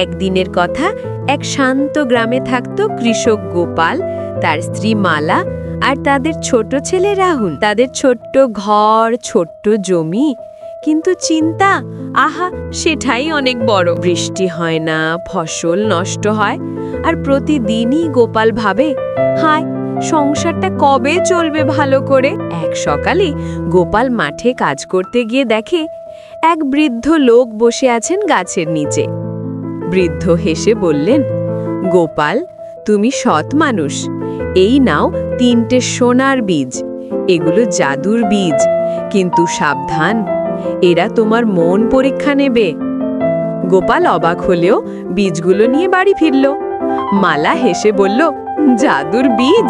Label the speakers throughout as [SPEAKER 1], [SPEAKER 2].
[SPEAKER 1] একদিনের কথা, এক শান্ত গ্রামে থাকত কৃষক গোপাল, তার স্ত্রী মালা আর তাদের ছোট ছেলে রাহুল। তাদের ছোট্ট ঘর, ছোট্ট জমি, কিন্তু চিন্তা, আহা, সেটাই অনেক বড়। বৃষ্টি হয় না, ফসল নষ্ট হয়, আর প্রতিদিনই গোপাল ভাবে, হায়, সংসারটা কবে চলবে ভালো করে। এক সকালে গোপাল মাঠে কাজ করতে গিয়ে দেখে এক বৃদ্ধ লোক বসে আছেন গাছের নিচে। বৃদ্ধ হেসে বললেন, গোপাল, তুমি সৎ মানুষ, এই নাও 3টে সোনার বীজ। এগুলো জাদুর বীজ, কিন্তু সাবধান, এরা তোমার মন পরীক্ষা নেবে। গোপাল অবাক হলেও বীজগুলো নিয়ে বাড়ি ফিরল। মালা হেসে বলল, জাদুর বীজ?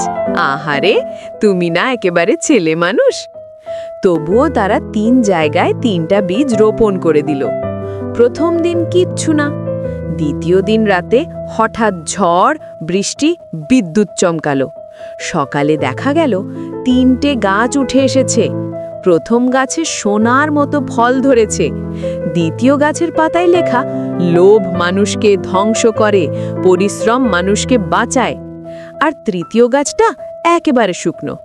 [SPEAKER 1] আহারে, তুমি না একেবারে ছেলে মানুষ। তবুও তারা 3 জায়গায় 3টা বীজ রোপণ করে দিল। প্রথম দিন কিচ্ছু না। দ্বিতীয় দিন রাতে হঠাৎ ঝড়, বৃষ্টি, বিদ্যুৎ চমকালো। সকালে দেখা গেল 3টে গাছ উঠে এসেছে। প্রথম গাছে সোনার মতো ফল ধরেছে, দ্বিতীয় গাছের পাতায় লেখা, লোভ মানুষকে ধ্বংস করে, পরিশ্রম মানুষকে বাঁচায়, আর তৃতীয় গাছটা একেবারে শুকনো।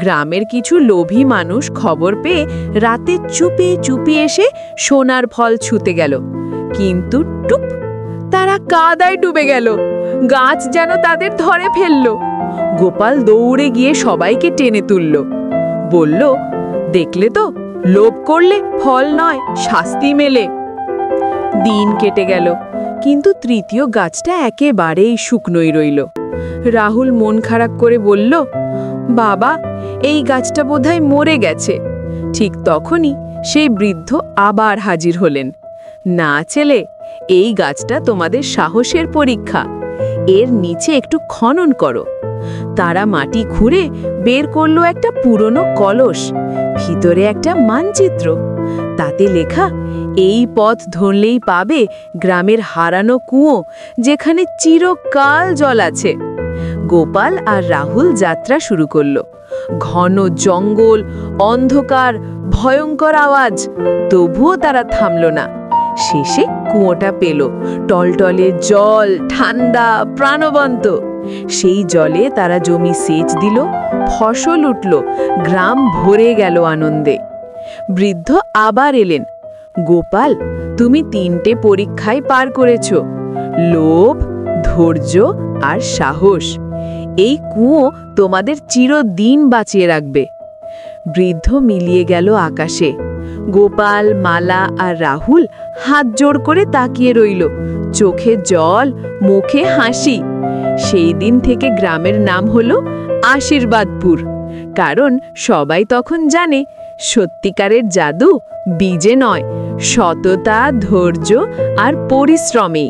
[SPEAKER 1] গ্রামের কিছু লোভী মানুষ খবর পেয়ে রাতে চুপি চুপি এসে সোনার ফল ছুঁতে গেল, কিন্তু টুপ, তারা কাদায় ডুবে গেল। গাছ যেন তাদের ধরে ফেলল। গোপাল দৌড়ে গিয়ে সবাইকে টেনে তুলল, বলল, দেখলে তো, লোভ করলে ফল নয়, শাস্তি মেলে। দিন কেটে গেল, কিন্তু তৃতীয় গাছটা একেবারেই শুকনোই রইল। রাহুল মন খারাপ করে বলল, বাবা, এই গাছটা বোধহয় মরে গেছে। ঠিক তখনই সেই বৃদ্ধ আবার হাজির হলেন। না ছেলে, এই গাছটা তোমাদের সাহসের পরীক্ষা, এর নিচে একটু খনন করো। তারা মাটি খুঁড়ে বের করলো একটা পুরনো কলস, ভিতরে একটা মানচিত্র, তাতে লেখা, এই পথ ধরলেই পাবে গ্রামের হারানো কুয়ো, যেখানে চিরকাল জল আছে। গোপাল আর রাহুল যাত্রা শুরু করলো। ঘন জঙ্গল, অন্ধকার, ভয়ঙ্কর আওয়াজ, তবুও তারা থামল না। শেষে কুয়োটা পেল, টলটলে জল, ঠান্ডা, প্রাণবন্ত। সেই জলে তারা জমি সেচ দিল, ফসল উঠল, গ্রাম ভরে গেল আনন্দে। বৃদ্ধ আবার এলেন, গোপাল, তুমি 3টে পরীক্ষায় পার করেছ, লোভ, ধৈর্য আর সাহস। এই কুয়ো তোমাদের চিরদিন বাঁচিয়ে রাখবে। বৃদ্ধ মিলিয়ে গেল আকাশে। গোপাল, মালা আর রাহুল হাত জোড় করে তাকিয়ে রইল, চোখে জল, মুখে হাসি। সেই দিন থেকে গ্রামের নাম হলো আশীর্বাদপুর, কারণ সবাই তখন জানে, সত্যিকারের জাদু বীজে নয়, সততা, ধৈর্য আর পরিশ্রমে।